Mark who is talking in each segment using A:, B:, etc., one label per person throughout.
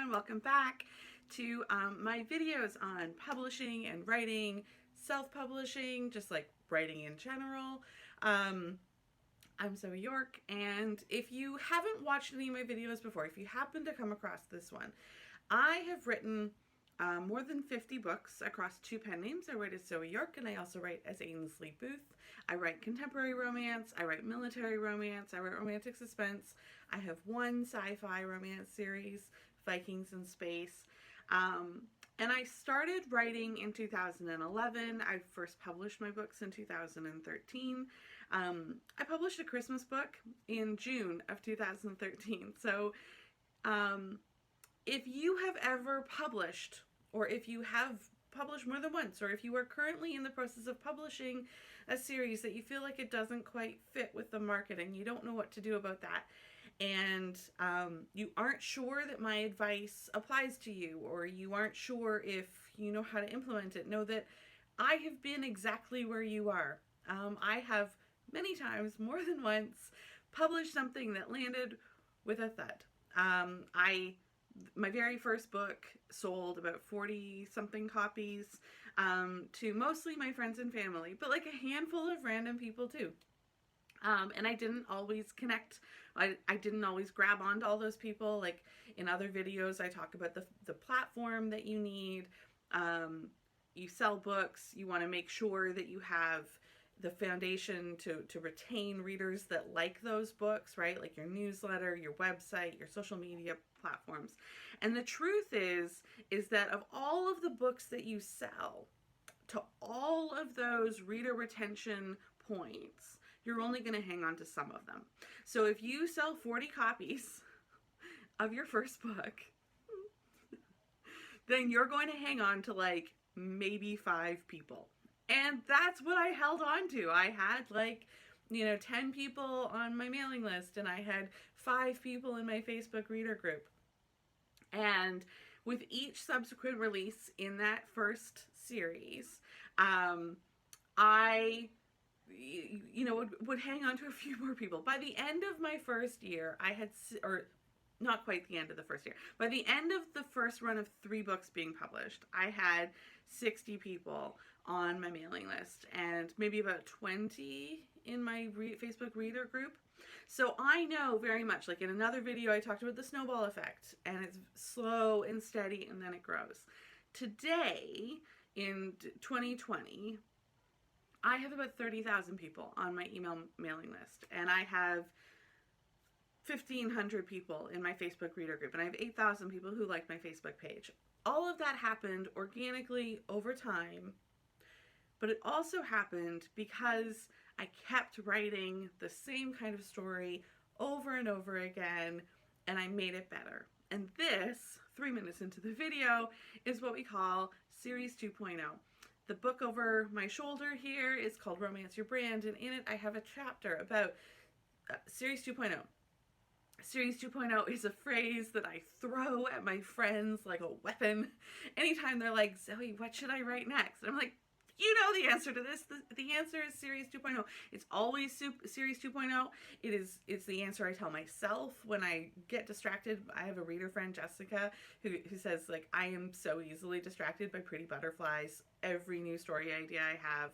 A: everyone, welcome back to my videos on publishing and writing, self-publishing, just like writing in general. I'm Zoe York, and if you haven't watched any of my videos before, if you happen to come across this one, I have written more than 50 books across two pen names. I write as Zoe York, and I also write as Ainsley Booth. I write contemporary romance, I write military romance, I write romantic suspense. I have one sci-fi romance series, Vikings in Space. And I started writing in 2011. I first published my books in 2013. I published a Christmas book in June of 2013. So if you have ever published, or if you have published more than once, or if you are currently in the process of publishing a series that you feel like it doesn't quite fit with the market and you don't know what to do about that, and you aren't sure that my advice applies to you, or you aren't sure if you know how to implement it, know that I have been exactly where you are. I have many times, more than once, published something that landed with a thud. My very first book sold about 40 something copies to mostly my friends and family, but like a handful of random people too. And I didn't always connect. I didn't always grab onto all those people. Like in other videos, I talk about the platform that you need. You sell books, you want to make sure that you have the foundation to retain readers that like those books, right? Like your newsletter, your website, your social media platforms. And the truth is that of all of the books that you sell, to all of those reader retention points, you're only going to hang on to some of them. So if you sell 40 copies of your first book, then you're going to hang on to like maybe 5 people. And that's what I held on to. I had 10 people on my mailing list, and I had 5 people in my Facebook reader group. And with each subsequent release in that first series, I would hang on to a few more people. By the end of my first year, I had, or not quite the end of the first year, by the end of the first run of 3 books being published, I had 60 people on my mailing list and maybe about 20 in my Facebook reader group. So I know very much, like in another video I talked about the snowball effect, and it's slow and steady and then it grows. Today, in 2020, I have about 30,000 people on my email mailing list, and I have 1,500 people in my Facebook reader group, and I have 8,000 people who like my Facebook page. All of that happened organically over time, but it also happened because I kept writing the same kind of story over and over again, and I made it better. And this, 3 minutes into the video, is what we call Series 2.0. The book over my shoulder here is called Romance Your Brand, and in it I have a chapter about Series 2.0. Series 2.0 is a phrase that I throw at my friends like a weapon anytime they're like, Zoe, what should I write next? And I'm like, you know the answer to this. The answer is Series 2.0. It's always Series 2.0. It's the answer I tell myself when I get distracted. I have a reader friend, Jessica, who says, like, I am so easily distracted by pretty butterflies. Every new story idea I have.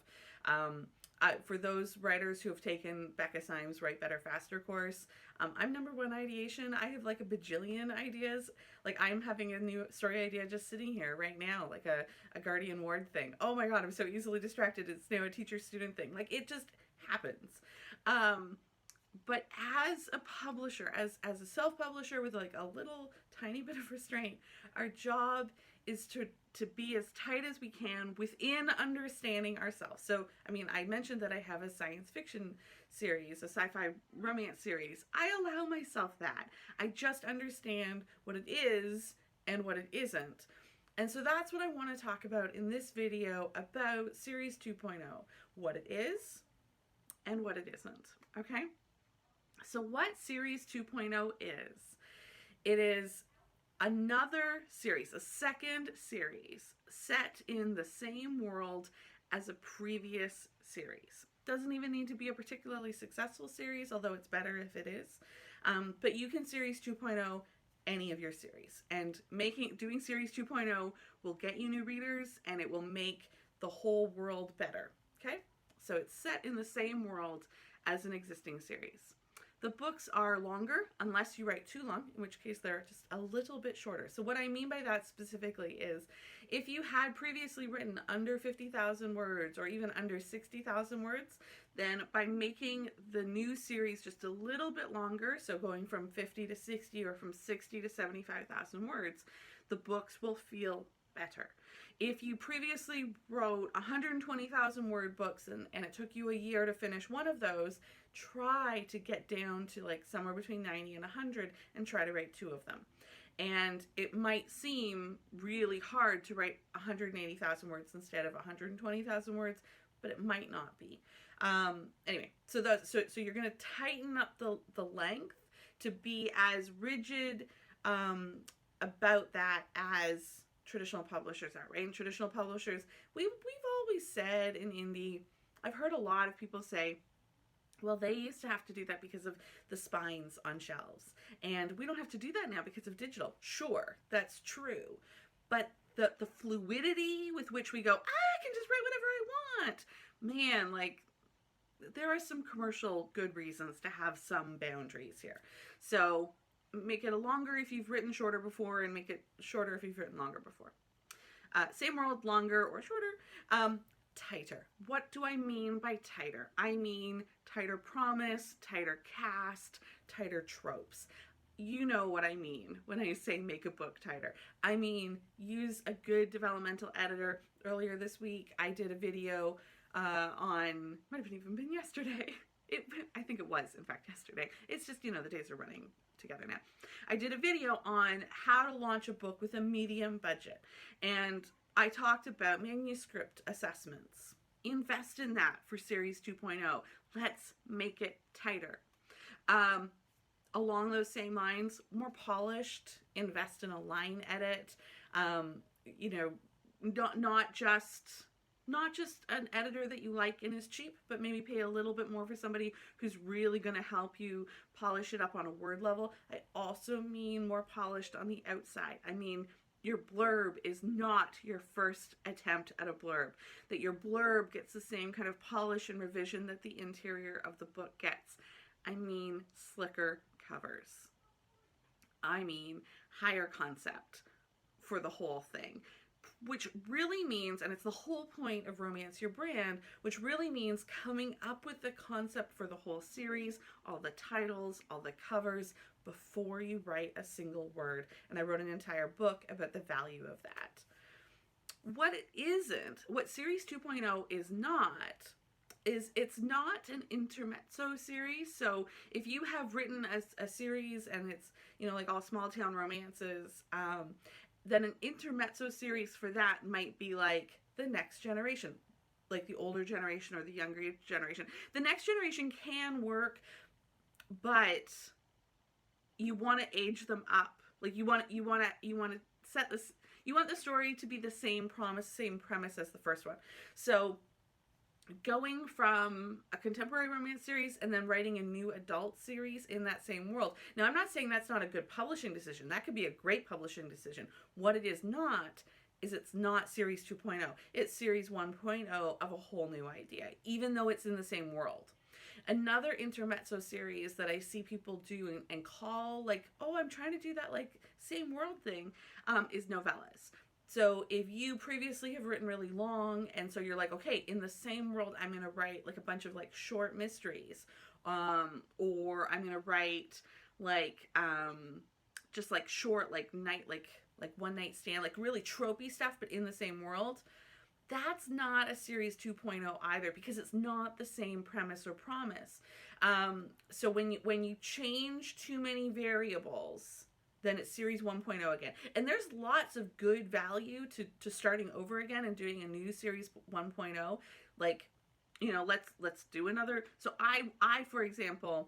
A: For those writers who have taken Becca Syme's Write Better Faster course, I'm number 1 ideation. I have like a bajillion ideas. Like I'm having a new story idea just sitting here right now, like a guardian ward thing. Oh my God, I'm so easily distracted. It's now a teacher-student thing. Like it just happens. But as a publisher, as a self-publisher with like a little tiny bit of restraint, our job is to be as tight as we can within understanding ourselves. So, I mean, I mentioned that I have a science fiction series, a sci-fi romance series. I allow myself that. I just understand what it is and what it isn't. And so that's what I want to talk about in this video about Series 2.0. What it is and what it isn't, okay? So what Series 2.0 is, it is another series, a second series set in the same world as a previous series. Doesn't even need to be a particularly successful series, although it's better if it is. But you can Series 2.0 any of your series. And doing series 2.0 will get you new readers, and it will make the whole world better. Okay? So it's set in the same world as an existing series. The books are longer, unless you write too long, in which case they're just a little bit shorter. So what I mean by that specifically is, if you had previously written under 50,000 words or even under 60,000 words, then by making the new series just a little bit longer, so going from 50 to 60 or from 60 to 75,000 words, the books will feel better. If you previously wrote 120,000 word books and it took you a year to finish one of those, try to get down to like somewhere between 90 and 100 and try to write two of them. And it might seem really hard to write 180,000 words instead of 120,000 words, but it might not be. Anyway, so you're going to tighten up the length to be as rigid about that as traditional publishers are, right? And traditional publishers, we've always said in indie, I've heard a lot of people say, well, they used to have to do that because of the spines on shelves, and we don't have to do that now because of digital. Sure, that's true, but the fluidity with which we go, I can just write whatever I want, man, like, there are some commercial good reasons to have some boundaries here. So make it longer if you've written shorter before, and make it shorter if you've written longer before. Same world, longer or shorter. Tighter. What do I mean by tighter? I mean tighter promise, tighter cast, tighter tropes. You know what I mean when I say make a book tighter. I mean, use a good developmental editor. Earlier this week, I did a video on, might have even been yesterday. I think it was, in fact, yesterday. It's just, the days are running together now. I did a video on how to launch a book with a medium budget. And I talked about manuscript assessments. Invest in that for Series 2.0. Let's make it tighter. Along those same lines, more polished, invest in a line edit. Not just an editor that you like and is cheap, but maybe pay a little bit more for somebody who's really going to help you polish it up on a word level. I also mean more polished on the outside. I mean, your blurb is not your first attempt at a blurb. That your blurb gets the same kind of polish and revision that the interior of the book gets. I mean slicker covers. I mean higher concept for the whole thing. Which really means, and it's the whole point of Romance Your Brand, which really means coming up with the concept for the whole series, all the titles, all the covers, before you write a single word. And I wrote an entire book about the value of that. What it isn't, what Series 2.0 is not, is it's not an intermezzo series. So if you have written a series and it's, like all small town romances, then an intermezzo series for that might be like the next generation, like the older generation or the younger generation. The next generation can work, but you want to age them up. Like you want to set this. You want the story to be the same premise as the first one. So going from a contemporary romance series and then writing a new adult series in that same world. Now, I'm not saying that's not a good publishing decision. That could be a great publishing decision. What it is not is it's not Series 2.0. It's Series 1.0 of a whole new idea, even though it's in the same world. Another intermezzo series that I see people do and call like, oh, I'm trying to do that like same world thing, is novellas. So if you previously have written really long, and so you're like, okay, in the same world, I'm going to write like a bunch of like short mysteries, or I'm going to write like, just like short, like one night stand, like really tropey stuff, but in the same world. That's not a Series 2.0 either, because it's not the same premise or promise. So when you change too many variables, then it's Series 1.0 again. And there's lots of good value to starting over again and doing a new Series 1.0. Like, let's do another. So I for example,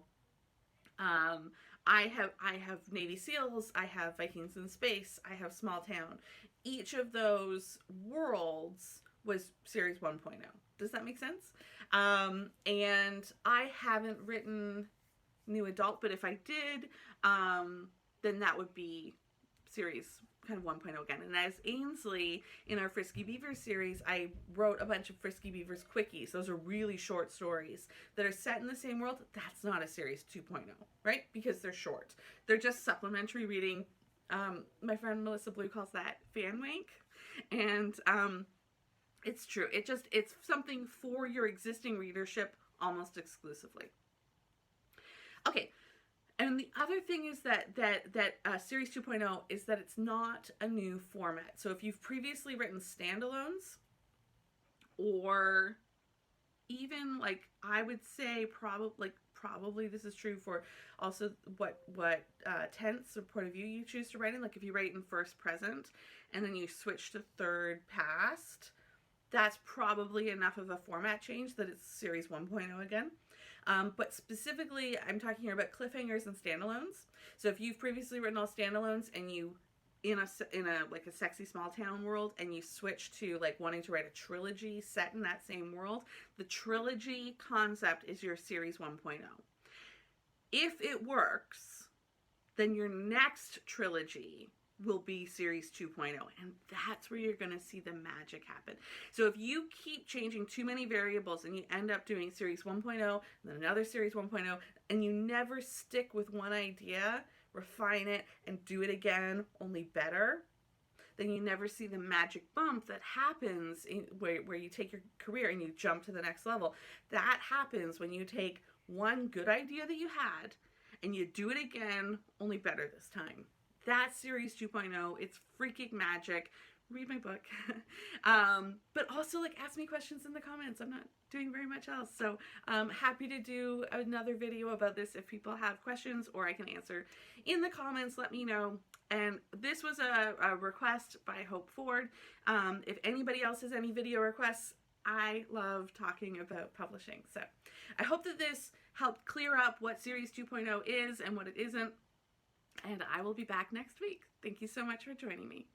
A: I have Navy SEALs, I have Vikings in Space, I have Small Town. Each of those worlds was Series 1.0. Does that make sense? And I haven't written new adult, but if I did, then that would be series kind of 1.0 again. And as Ainsley in our Frisky Beavers series, I wrote a bunch of Frisky Beavers quickies. Those are really short stories that are set in the same world. That's not a series 2.0, right? Because they're short. They're just supplementary reading. My friend Melissa Blue calls that fan wank. And it's true. It's something for your existing readership almost exclusively. Okay. And the other thing is that Series 2.0 is that it's not a new format. So if you've previously written standalones, or even like I would say probably this is true for also what tense or point of view you choose to write in. Like if you write in first present and then you switch to third past, that's probably enough of a format change that it's Series 1.0 again. But specifically, I'm talking here about Cliffhangers and Stand-Alones. So if you've previously written all standalones and you, in a like a sexy small town world, and you switch to like wanting to write a trilogy set in that same world, the trilogy concept is your Series 1.0. If it works, then your next trilogy will be Series 2.0, and that's where you're going to see the magic happen. So if you keep changing too many variables and you end up doing Series 1.0 and then another Series 1.0, and you never stick with one idea, refine it, and do it again, only better, then you never see the magic bump that happens where you take your career and you jump to the next level. That happens when you take one good idea that you had and you do it again, only better this time. That's Series 2.0. It's freaking magic. Read my book. But also, like, ask me questions in the comments. I'm not doing very much else. So happy to do another video about this if people have questions, or I can answer in the comments. Let me know. And this was a request by Hope Ford. If anybody else has any video requests, I love talking about publishing. So I hope that this helped clear up what Series 2.0 is and what it isn't. And I will be back next week. Thank you so much for joining me.